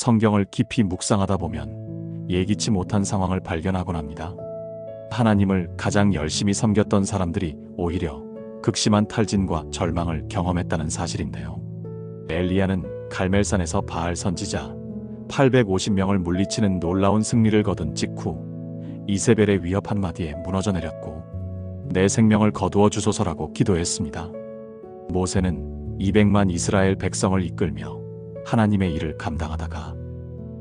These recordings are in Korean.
성경을 깊이 묵상하다 보면 예기치 못한 상황을 발견하곤 합니다. 하나님을 가장 열심히 섬겼던 사람들이 오히려 극심한 탈진과 절망을 경험했다는 사실인데요. 엘리야는 갈멜산에서 바알 선지자 850명을 물리치는 놀라운 승리를 거둔 직후 이세벨의 위협 한마디에 무너져 내렸고 내 생명을 거두어 주소서라고 기도했습니다. 모세는 200만 이스라엘 백성을 이끌며 하나님의 일을 감당하다가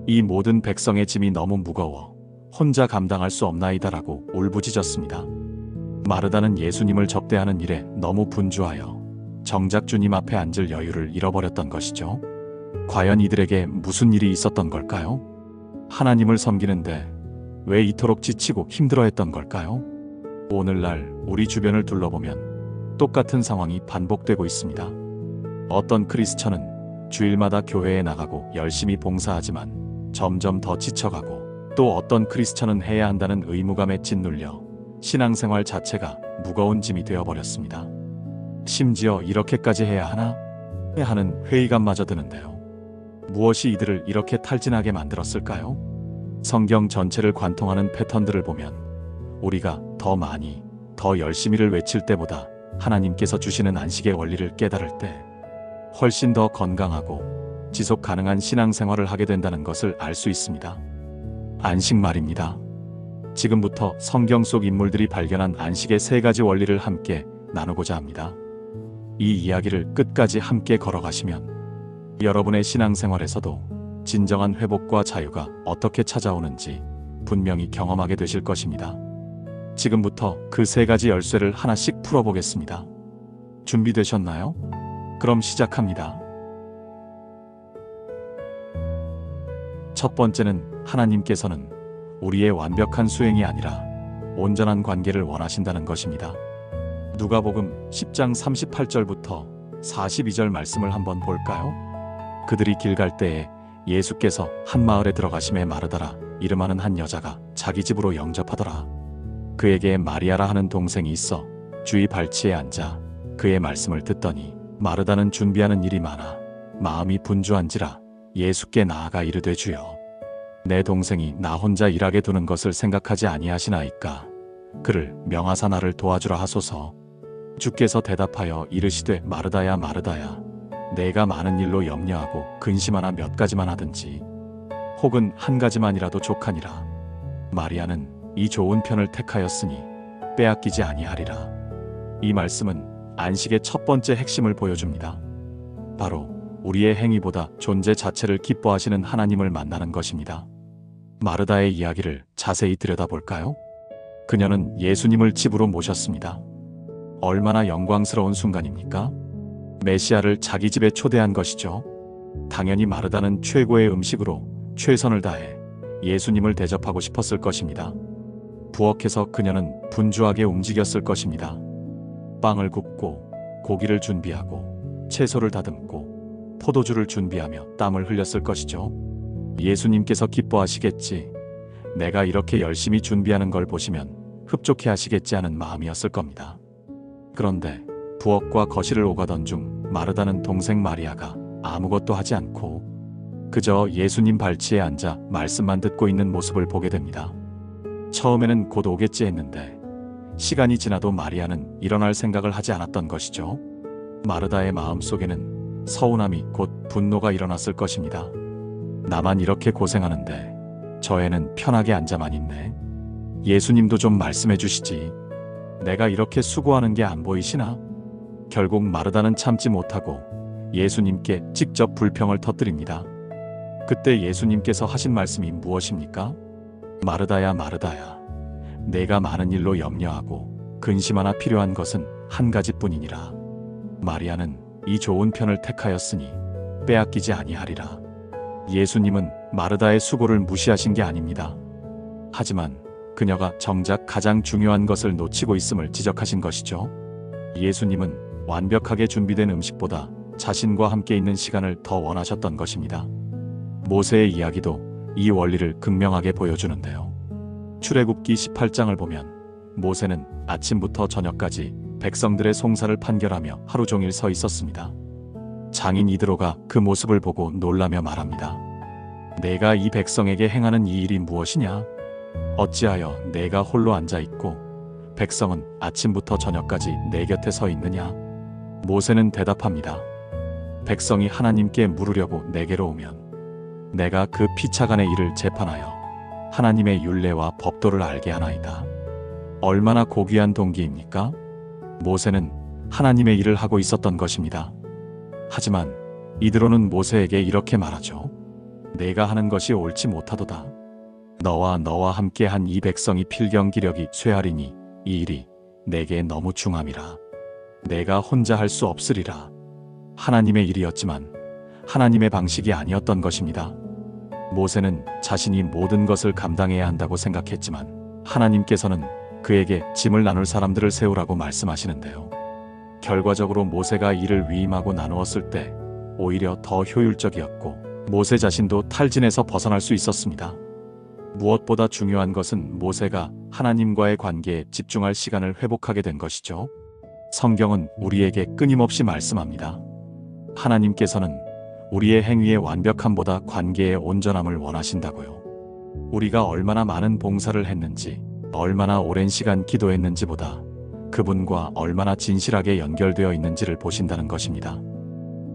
이 모든 백성의 짐이 너무 무거워 혼자 감당할 수 없나이다라고 울부짖었습니다. 마르다는 예수님을 접대하는 일에 너무 분주하여 정작 주님 앞에 앉을 여유를 잃어버렸던 것이죠. 과연 이들에게 무슨 일이 있었던 걸까요? 하나님을 섬기는데 왜 이토록 지치고 힘들어했던 걸까요? 오늘날 우리 주변을 둘러보면 똑같은 상황이 반복되고 있습니다. 어떤 크리스천은 주일마다 교회에 나가고 열심히 봉사하지만 점점 더 지쳐가고, 또 어떤 크리스천은 해야 한다는 의무감에 짓눌려 신앙생활 자체가 무거운 짐이 되어버렸습니다. 심지어 이렇게까지 해야 하나? 하는 회의감마저 드는데요. 무엇이 이들을 이렇게 탈진하게 만들었을까요? 성경 전체를 관통하는 패턴들을 보면 우리가 더 많이, 더 열심히를 외칠 때보다 하나님께서 주시는 안식의 원리를 깨달을 때 훨씬 더 건강하고 지속 가능한 신앙생활을 하게 된다는 것을 알 수 있습니다. 안식 말입니다. 지금부터 성경 속 인물들이 발견한 안식의 3가지 원리를 함께 나누고자 합니다. 이 이야기를 끝까지 함께 걸어가시면 여러분의 신앙생활에서도 진정한 회복과 자유가 어떻게 찾아오는지 분명히 경험하게 되실 것입니다. 지금부터 그 3가지 열쇠를 하나씩 풀어보겠습니다. 준비되셨나요? 그럼 시작합니다. 첫 번째는, 하나님께서는 우리의 완벽한 수행이 아니라 온전한 관계를 원하신다는 것입니다. 누가복음 10장 38절부터 42절 말씀을 한번 볼까요? 그들이 길 갈 때에 예수께서 한 마을에 들어가심에 마르다라 이름하는 한 여자가 자기 집으로 영접하더라. 그에게 마리아라 하는 동생이 있어 주의 발치에 앉아 그의 말씀을 듣더니 마르다는 준비하는 일이 많아 마음이 분주한지라 예수께 나아가 이르되 주여, 내 동생이 나 혼자 일하게 두는 것을 생각하지 아니하시나이까. 그를 명하사 나를 도와주라 하소서. 주께서 대답하여 이르시되 마르다야 마르다야, 내가 많은 일로 염려하고 근심하나 몇 가지만 하든지 혹은 한 가지만이라도 족하니라. 마리아는 이 좋은 편을 택하였으니 빼앗기지 아니하리라. 이 말씀은 안식의 첫 번째 핵심을 보여줍니다. 바로 우리의 행위보다 존재 자체를 기뻐하시는 하나님을 만나는 것입니다. 마르다의 이야기를 자세히 들여다볼까요? 그녀는 예수님을 집으로 모셨습니다. 얼마나 영광스러운 순간입니까? 메시아를 자기 집에 초대한 것이죠. 당연히 마르다는 최고의 음식으로 최선을 다해 예수님을 대접하고 싶었을 것입니다. 부엌에서 그녀는 분주하게 움직였을 것입니다. 빵을 굽고 고기를 준비하고 채소를 다듬고 포도주를 준비하며 땀을 흘렸을 것이죠. 예수님께서 기뻐하시겠지, 내가 이렇게 열심히 준비하는 걸 보시면 흡족해 하시겠지 하는 마음이었을 겁니다. 그런데 부엌과 거실을 오가던 중 마르다는 동생 마리아가 아무것도 하지 않고 그저 예수님 발치에 앉아 말씀만 듣고 있는 모습을 보게 됩니다. 처음에는 곧 오겠지 했는데 시간이 지나도 마리아는 일어날 생각을 하지 않았던 것이죠. 마르다의 마음속에는 서운함이 곧 분노가 일어났을 것입니다. 나만 이렇게 고생하는데 저 애는 편하게 앉아만 있네. 예수님도 좀 말씀해 주시지. 내가 이렇게 수고하는 게 안 보이시나? 결국 마르다는 참지 못하고 예수님께 직접 불평을 터뜨립니다. 그때 예수님께서 하신 말씀이 무엇입니까? 마르다야 마르다야, 내가 많은 일로 염려하고 근심하나 필요한 것은 한 가지뿐이니라. 마리아는 이 좋은 편을 택하였으니 빼앗기지 아니하리라. 예수님은 마르다의 수고를 무시하신 게 아닙니다. 하지만 그녀가 정작 가장 중요한 것을 놓치고 있음을 지적하신 것이죠. 예수님은 완벽하게 준비된 음식보다 자신과 함께 있는 시간을 더 원하셨던 것입니다. 모세의 이야기도 이 원리를 극명하게 보여주는데요. 출애굽기 18장을 보면 모세는 아침부터 저녁까지 백성들의 송사를 판결하며 하루 종일 서 있었습니다. 장인 이드로가 그 모습을 보고 놀라며 말합니다. 내가 이 백성에게 행하는 이 일이 무엇이냐? 어찌하여 내가 홀로 앉아 있고 백성은 아침부터 저녁까지 내 곁에 서 있느냐? 모세는 대답합니다. 백성이 하나님께 물으려고 내게로 오면 내가 그 피차간의 일을 재판하여 하나님의 율례와 법도를 알게 하나이다. 얼마나 고귀한 동기입니까? 모세는 하나님의 일을 하고 있었던 것입니다. 하지만 이드로는 모세에게 이렇게 말하죠. 내가 하는 것이 옳지 못하도다. 너와 함께 한 이 백성이 필경기력이 쇠하리니 이 일이 내게 너무 중함이라. 내가 혼자 할 수 없으리라. 하나님의 일이었지만 하나님의 방식이 아니었던 것입니다. 모세는 자신이 모든 것을 감당해야 한다고 생각했지만 하나님께서는 그에게 짐을 나눌 사람들을 세우라고 말씀하시는데요. 결과적으로 모세가 일을 위임하고 나누었을 때 오히려 더 효율적이었고 모세 자신도 탈진에서 벗어날 수 있었습니다. 무엇보다 중요한 것은 모세가 하나님과의 관계에 집중할 시간을 회복하게 된 것이죠. 성경은 우리에게 끊임없이 말씀합니다. 하나님께서는 우리의 행위의 완벽함보다 관계의 온전함을 원하신다고요. 우리가 얼마나 많은 봉사를 했는지, 얼마나 오랜 시간 기도했는지보다 그분과 얼마나 진실하게 연결되어 있는지를 보신다는 것입니다.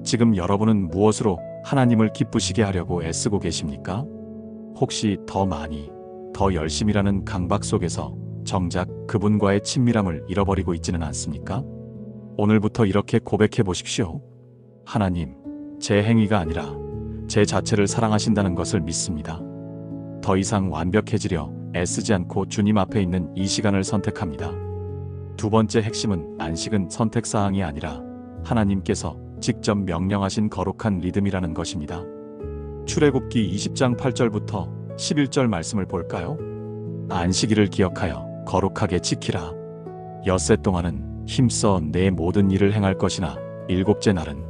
지금 여러분은 무엇으로 하나님을 기쁘시게 하려고 애쓰고 계십니까? 혹시 더 많이, 더 열심히라는 강박 속에서 정작 그분과의 친밀함을 잃어버리고 있지는 않습니까? 오늘부터 이렇게 고백해 보십시오. 하나님, 제 행위가 아니라 제 자체를 사랑하신다는 것을 믿습니다. 더 이상 완벽해지려 애쓰지 않고 주님 앞에 있는 이 시간을 선택합니다. 두 번째 핵심은 안식은 선택사항이 아니라 하나님께서 직접 명령하신 거룩한 리듬이라는 것입니다. 출애굽기 20장 8절부터 11절 말씀을 볼까요? 안식일을 기억하여 거룩하게 지키라. 엿새 동안은 힘써 내 모든 일을 행할 것이나 일곱째 날은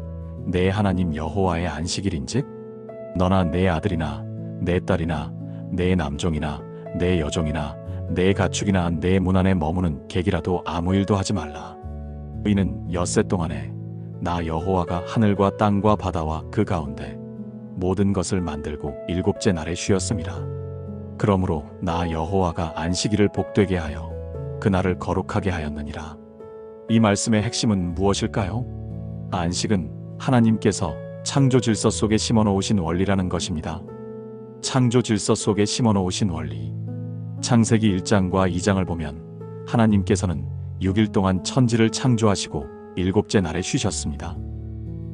내 하나님 여호와의 안식일인즉 너나 내 아들이나 내 딸이나 내 남종이나 내 여종이나 내 가축이나 내 문 안에 머무는 객이라도 아무 일도 하지 말라. 이는 엿새 동안에 나 여호와가 하늘과 땅과 바다와 그 가운데 모든 것을 만들고 일곱째 날에 쉬었음이라. 그러므로 나 여호와가 안식일을 복되게 하여 그날을 거룩하게 하였느니라. 이 말씀의 핵심은 무엇일까요? 안식은 하나님께서 창조 질서 속에 심어놓으신 원리라는 것입니다. 창조 질서 속에 심어놓으신 원리. 창세기 1장과 2장을 보면 하나님께서는 6일 동안 천지를 창조하시고 일곱째 날에 쉬셨습니다.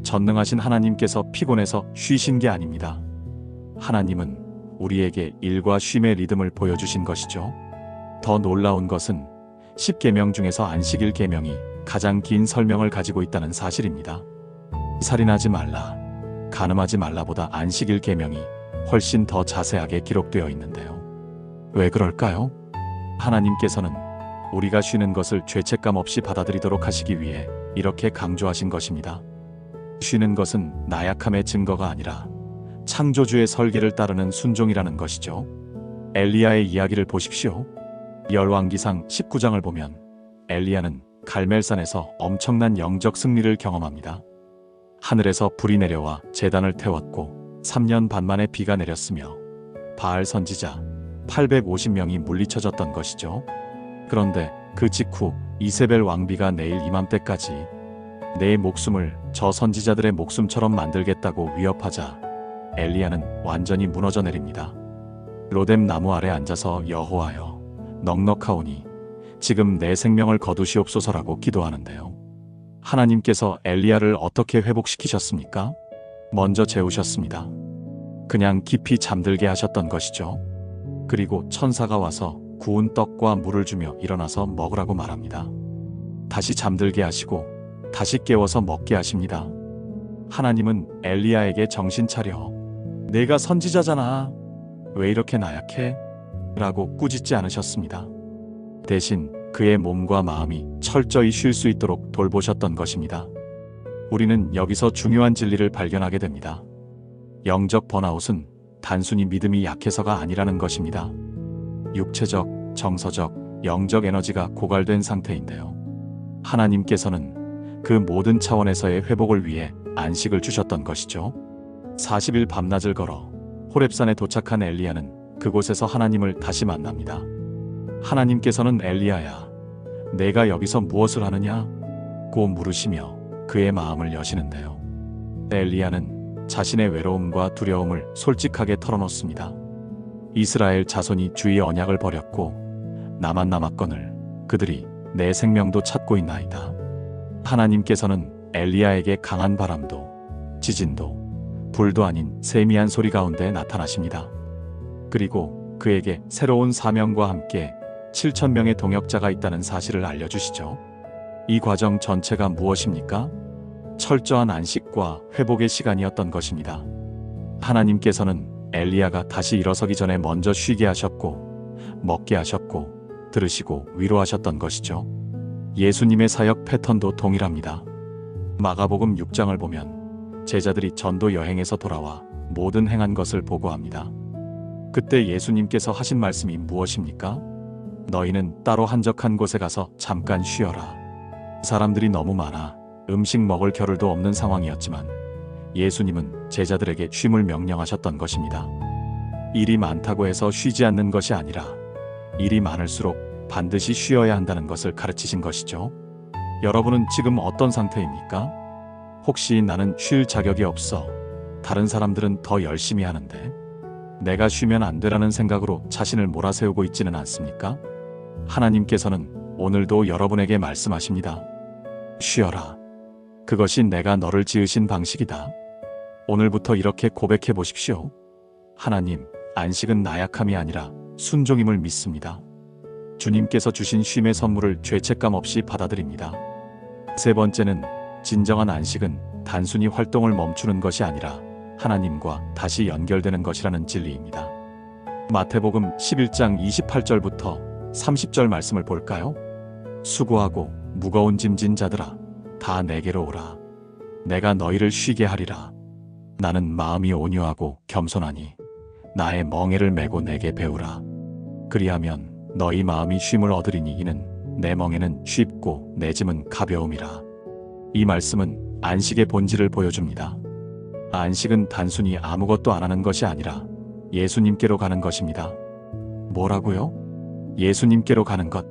전능하신 하나님께서 피곤해서 쉬신 게 아닙니다. 하나님은 우리에게 일과 쉼의 리듬을 보여주신 것이죠. 더 놀라운 것은 10계명 중에서 안식일 계명이 가장 긴 설명을 가지고 있다는 사실입니다. 살인하지 말라, 간음하지 말라보다 안식일 계명이 훨씬 더 자세하게 기록되어 있는데요. 왜 그럴까요? 하나님께서는 우리가 쉬는 것을 죄책감 없이 받아들이도록 하시기 위해 이렇게 강조하신 것입니다. 쉬는 것은 나약함의 증거가 아니라 창조주의 설계를 따르는 순종이라는 것이죠. 엘리야의 이야기를 보십시오. 열왕기상 19장을 보면 엘리야는 갈멜산에서 엄청난 영적 승리를 경험합니다. 하늘에서 불이 내려와 제단을 태웠고 3년 반 만에 비가 내렸으며 바알 선지자 850명이 물리쳐졌던 것이죠. 그런데 그 직후 이세벨 왕비가 내일 이맘때까지 내 목숨을 저 선지자들의 목숨처럼 만들겠다고 위협하자 엘리야는 완전히 무너져 내립니다. 로뎀 나무 아래 앉아서 여호와여 넉넉하오니 지금 내 생명을 거두시옵소서라고 기도하는데요. 하나님께서 엘리야를 어떻게 회복시키셨습니까? 먼저 재우셨습니다. 그냥 깊이 잠들게 하셨던 것이죠. 그리고 천사가 와서 구운 떡과 물을 주며 일어나서 먹으라고 말합니다. 다시 잠들게 하시고 다시 깨워서 먹게 하십니다. 하나님은 엘리야에게 정신 차려. 내가 선지자잖아. 왜 이렇게 나약해? 라고 꾸짖지 않으셨습니다. 대신 그의 몸과 마음이 철저히 쉴 수 있도록 돌보셨던 것입니다. 우리는 여기서 중요한 진리를 발견하게 됩니다. 영적 번아웃은 단순히 믿음이 약해서가 아니라는 것입니다. 육체적, 정서적, 영적 에너지가 고갈된 상태인데요. 하나님께서는 그 모든 차원에서의 회복을 위해 안식을 주셨던 것이죠. 40일 밤낮을 걸어 호렙산에 도착한 엘리야는 그곳에서 하나님을 다시 만납니다. 하나님께서는 엘리야야, 내가 여기서 무엇을 하느냐? 고 물으시며 그의 마음을 여시는데요. 엘리야는 자신의 외로움과 두려움을 솔직하게 털어놓습니다. 이스라엘 자손이 주의 언약을 버렸고 나만 남았거늘 그들이 내 생명도 찾고 있나이다. 하나님께서는 엘리야에게 강한 바람도 지진도 불도 아닌 세미한 소리 가운데 나타나십니다. 그리고 그에게 새로운 사명과 함께 7,000명의 동역자가 있다는 사실을 알려주시죠. 이 과정 전체가 무엇입니까? 철저한 안식과 회복의 시간이었던 것입니다. 하나님께서는 엘리야가 다시 일어서기 전에 먼저 쉬게 하셨고 먹게 하셨고 들으시고 위로하셨던 것이죠. 예수님의 사역 패턴도 동일합니다. 마가복음 6장을 보면 제자들이 전도 여행에서 돌아와 모든 행한 것을 보고합니다. 그때 예수님께서 하신 말씀이 무엇입니까? 너희는 따로 한적한 곳에 가서 잠깐 쉬어라. 사람들이 너무 많아 음식 먹을 겨를도 없는 상황이었지만 예수님은 제자들에게 쉼을 명령하셨던 것입니다. 일이 많다고 해서 쉬지 않는 것이 아니라 일이 많을수록 반드시 쉬어야 한다는 것을 가르치신 것이죠. 여러분은 지금 어떤 상태입니까? 혹시 나는 쉴 자격이 없어. 다른 사람들은 더 열심히 하는데 내가 쉬면 안 되라는 생각으로 자신을 몰아세우고 있지는 않습니까? 하나님께서는 오늘도 여러분에게 말씀하십니다. 쉬어라. 그것이 내가 너를 지으신 방식이다. 오늘부터 이렇게 고백해 보십시오. 하나님, 안식은 나약함이 아니라 순종임을 믿습니다. 주님께서 주신 쉼의 선물을 죄책감 없이 받아들입니다. 세 번째는 진정한 안식은 단순히 활동을 멈추는 것이 아니라 하나님과 다시 연결되는 것이라는 진리입니다. 마태복음 11장 28절부터 30절 말씀을 볼까요? 수고하고 무거운 짐진 자들아, 다 내게로 오라. 내가 너희를 쉬게 하리라. 나는 마음이 온유하고 겸손하니 나의 멍에를 메고 내게 배우라. 그리하면 너희 마음이 쉼을 얻으리니 이는 내 멍에는 쉽고 내 짐은 가벼움이라. 이 말씀은 안식의 본질을 보여줍니다. 안식은 단순히 아무것도 안 하는 것이 아니라 예수님께로 가는 것입니다. 뭐라고요? 예수님께로 가는 것.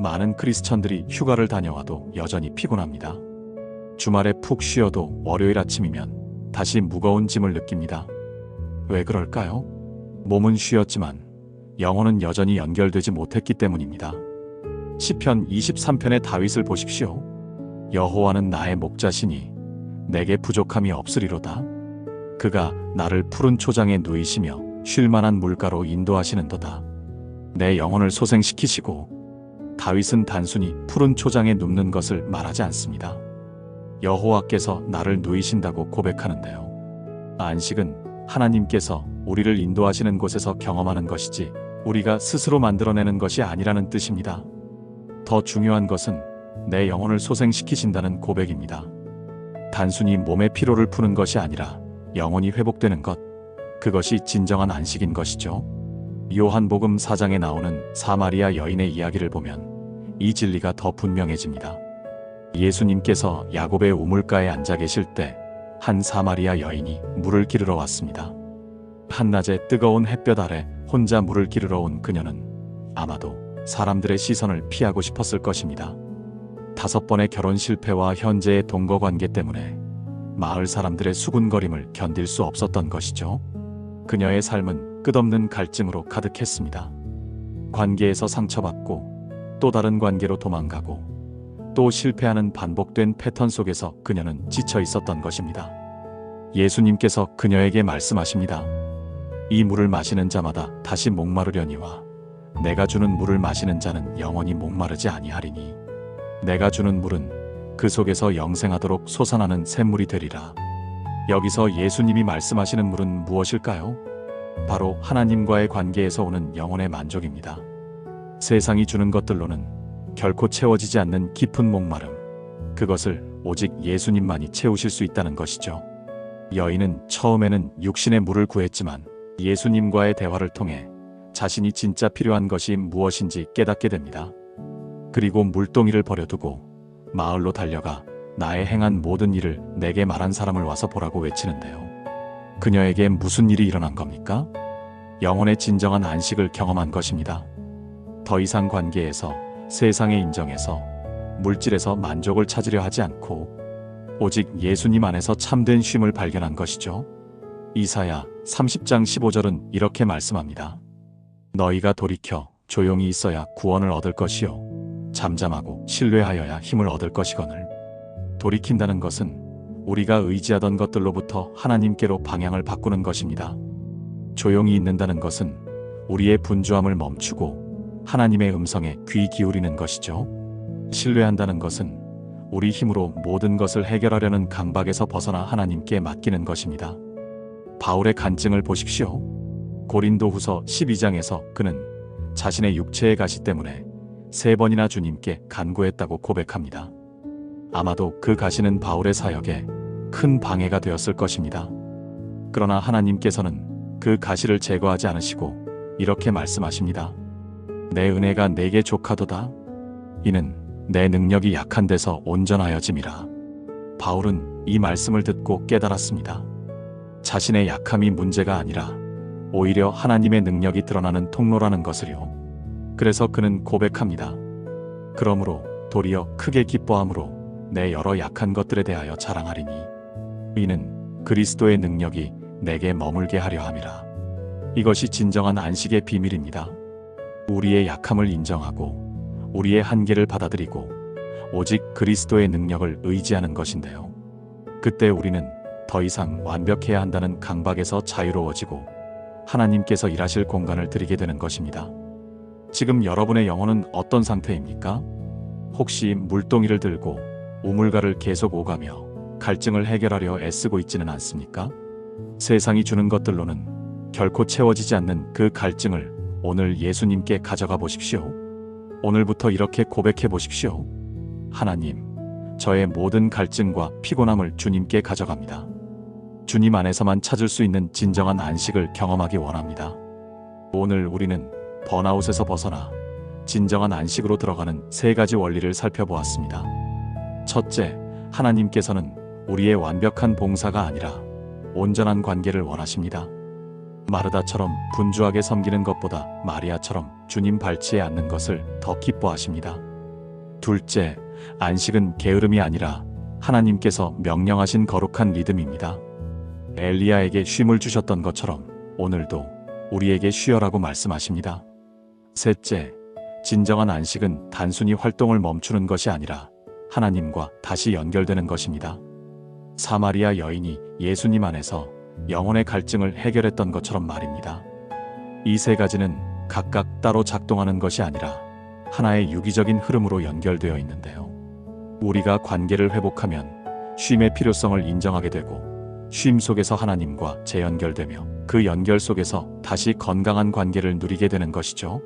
많은 크리스천들이 휴가를 다녀와도 여전히 피곤합니다. 주말에 푹 쉬어도 월요일 아침이면 다시 무거운 짐을 느낍니다. 왜 그럴까요? 몸은 쉬었지만 영혼은 여전히 연결되지 못했기 때문입니다. 시편 23편의 다윗을 보십시오. 여호와는 나의 목자시니 내게 부족함이 없으리로다. 그가 나를 푸른 초장에 누이시며 쉴만한 물가로 인도하시는도다. 내 영혼을 소생시키시고. 다윗은 단순히 푸른 초장에 눕는 것을 말하지 않습니다. 여호와께서 나를 누이신다고 고백하는데요. 안식은 하나님께서 우리를 인도하시는 곳에서 경험하는 것이지 우리가 스스로 만들어내는 것이 아니라는 뜻입니다. 더 중요한 것은 내 영혼을 소생시키신다는 고백입니다. 단순히 몸의 피로를 푸는 것이 아니라 영혼이 회복되는 것, 그것이 진정한 안식인 것이죠. 요한복음 4장에 나오는 사마리아 여인의 이야기를 보면 이 진리가 더 분명해집니다. 예수님께서 야곱의 우물가에 앉아 계실 때 한 사마리아 여인이 물을 기르러 왔습니다. 한낮에 뜨거운 햇볕 아래 혼자 물을 기르러 온 그녀는 아마도 사람들의 시선을 피하고 싶었을 것입니다. 5번의 결혼 실패와 현재의 동거 관계 때문에 마을 사람들의 수군거림을 견딜 수 없었던 것이죠. 그녀의 삶은 끝없는 갈증으로 가득했습니다. 관계에서 상처받고 또 다른 관계로 도망가고 또 실패하는 반복된 패턴 속에서 그녀는 지쳐 있었던 것입니다. 예수님께서 그녀에게 말씀하십니다. 이 물을 마시는 자마다 다시 목마르려니와 내가 주는 물을 마시는 자는 영원히 목마르지 아니하리니 내가 주는 물은 그 속에서 영생하도록 솟아나는 샘물이 되리라. 여기서 예수님이 말씀하시는 물은 무엇일까요? 바로 하나님과의 관계에서 오는 영혼의 만족입니다. 세상이 주는 것들로는 결코 채워지지 않는 깊은 목마름, 그것을 오직 예수님만이 채우실 수 있다는 것이죠. 여인은 처음에는 육신의 물을 구했지만 예수님과의 대화를 통해 자신이 진짜 필요한 것이 무엇인지 깨닫게 됩니다. 그리고 물동이를 버려두고 마을로 달려가 나의 행한 모든 일을 내게 말한 사람을 와서 보라고 외치는데요. 그녀에게 무슨 일이 일어난 겁니까? 영혼의 진정한 안식을 경험한 것입니다. 더 이상 관계에서, 세상의 인정에서, 물질에서 만족을 찾으려 하지 않고 오직 예수님 안에서 참된 쉼을 발견한 것이죠. 이사야 30장 15절은 이렇게 말씀합니다. 너희가 돌이켜 조용히 있어야 구원을 얻을 것이요 잠잠하고 신뢰하여야 힘을 얻을 것이거늘. 돌이킨다는 것은 우리가 의지하던 것들로부터 하나님께로 방향을 바꾸는 것입니다. 조용히 있는다는 것은 우리의 분주함을 멈추고 하나님의 음성에 귀 기울이는 것이죠. 신뢰한다는 것은 우리 힘으로 모든 것을 해결하려는 강박에서 벗어나 하나님께 맡기는 것입니다. 바울의 간증을 보십시오. 고린도후서 12장에서 그는 자신의 육체의 가시 때문에 3번이나 주님께 간구했다고 고백합니다. 아마도 그 가시는 바울의 사역에 큰 방해가 되었을 것입니다. 그러나 하나님께서는 그 가시를 제거하지 않으시고 이렇게 말씀하십니다. 내 은혜가 내게 족하도다. 이는 내 능력이 약한 데서 온전하여짐이라. 바울은 이 말씀을 듣고 깨달았습니다. 자신의 약함이 문제가 아니라 오히려 하나님의 능력이 드러나는 통로라는 것을요. 그래서 그는 고백합니다. 그러므로 도리어 크게 기뻐함으로 내 여러 약한 것들에 대하여 자랑하리니 이는 그리스도의 능력이 내게 머물게 하려 함이라. 이것이 진정한 안식의 비밀입니다. 우리의 약함을 인정하고 우리의 한계를 받아들이고 오직 그리스도의 능력을 의지하는 것인데요. 그때 우리는 더 이상 완벽해야 한다는 강박에서 자유로워지고 하나님께서 일하실 공간을 드리게 되는 것입니다. 지금 여러분의 영혼은 어떤 상태입니까? 혹시 물동이를 들고 우물가를 계속 오가며 갈증을 해결하려 애쓰고 있지는 않습니까? 세상이 주는 것들로는 결코 채워지지 않는 그 갈증을 오늘 예수님께 가져가 보십시오. 오늘부터 이렇게 고백해 보십시오. 하나님, 저의 모든 갈증과 피곤함을 주님께 가져갑니다. 주님 안에서만 찾을 수 있는 진정한 안식을 경험하기 원합니다. 오늘 우리는 번아웃에서 벗어나 진정한 안식으로 들어가는 3가지 원리를 살펴보았습니다. 첫째, 하나님께서는 우리의 완벽한 봉사가 아니라 온전한 관계를 원하십니다. 마르다처럼 분주하게 섬기는 것보다 마리아처럼 주님 발치에 앉는 것을 더 기뻐하십니다. 둘째, 안식은 게으름이 아니라 하나님께서 명령하신 거룩한 리듬입니다. 엘리야에게 쉼을 주셨던 것처럼 오늘도 우리에게 쉬어라고 말씀하십니다. 셋째, 진정한 안식은 단순히 활동을 멈추는 것이 아니라 하나님과 다시 연결되는 것입니다. 사마리아 여인이 예수님 안에서 영혼의 갈증을 해결했던 것처럼 말입니다. 이 3가지는 각각 따로 작동하는 것이 아니라 하나의 유기적인 흐름으로 연결되어 있는데요. 우리가 관계를 회복하면 쉼의 필요성을 인정하게 되고 쉼 속에서 하나님과 재연결되며 그 연결 속에서 다시 건강한 관계를 누리게 되는 것이죠.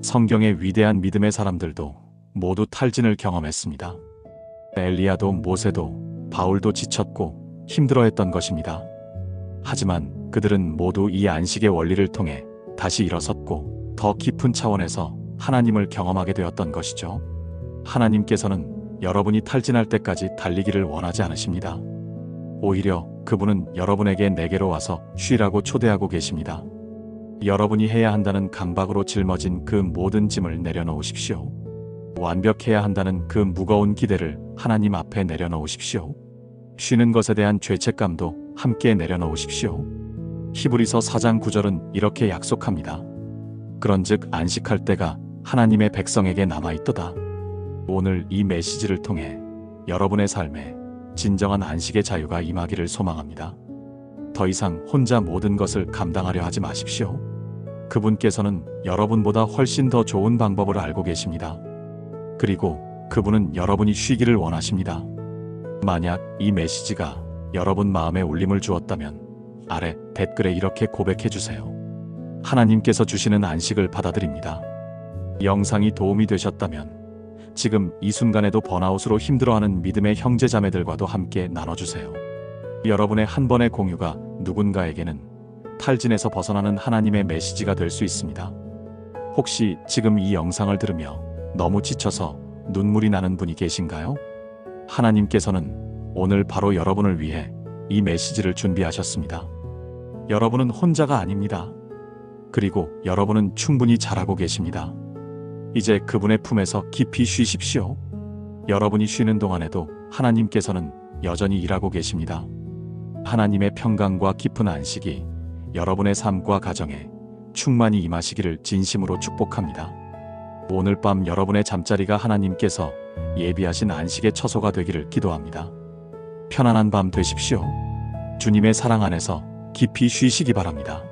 성경의 위대한 믿음의 사람들도 모두 탈진을 경험했습니다. 엘리야도 모세도 바울도 지쳤고 힘들어했던 것입니다. 하지만 그들은 모두 이 안식의 원리를 통해 다시 일어섰고 더 깊은 차원에서 하나님을 경험하게 되었던 것이죠. 하나님께서는 여러분이 탈진할 때까지 달리기를 원하지 않으십니다. 오히려 그분은 여러분에게 내게로 와서 쉬라고 초대하고 계십니다. 여러분이 해야 한다는 강박으로 짊어진 그 모든 짐을 내려놓으십시오. 완벽해야 한다는 그 무거운 기대를 하나님 앞에 내려놓으십시오. 쉬는 것에 대한 죄책감도 함께 내려놓으십시오. 히브리서 4장 9절은 이렇게 약속합니다. 그런즉 안식할 때가 하나님의 백성에게 남아있도다. 오늘 이 메시지를 통해 여러분의 삶에 진정한 안식의 자유가 임하기를 소망합니다. 더 이상 혼자 모든 것을 감당하려 하지 마십시오. 그분께서는 여러분보다 훨씬 더 좋은 방법을 알고 계십니다. 그리고 그분은 여러분이 쉬기를 원하십니다. 만약 이 메시지가 여러분 마음에 울림을 주었다면 아래 댓글에 이렇게 고백해 주세요. 하나님께서 주시는 안식을 받아들입니다. 영상이 도움이 되셨다면 지금 이 순간에도 번아웃으로 힘들어하는 믿음의 형제자매들과도 함께 나눠주세요. 여러분의 한 번의 공유가 누군가에게는 탈진에서 벗어나는 하나님의 메시지가 될 수 있습니다. 혹시 지금 이 영상을 들으며 너무 지쳐서 눈물이 나는 분이 계신가요? 하나님께서는 오늘 바로 여러분을 위해 이 메시지를 준비하셨습니다. 여러분은 혼자가 아닙니다. 그리고 여러분은 충분히 잘하고 계십니다. 이제 그분의 품에서 깊이 쉬십시오. 여러분이 쉬는 동안에도 하나님께서는 여전히 일하고 계십니다. 하나님의 평강과 깊은 안식이 여러분의 삶과 가정에 충만히 임하시기를 진심으로 축복합니다. 오늘 밤 여러분의 잠자리가 하나님께서 예비하신 안식의 처소가 되기를 기도합니다. 편안한 밤 되십시오. 주님의 사랑 안에서 깊이 쉬시기 바랍니다.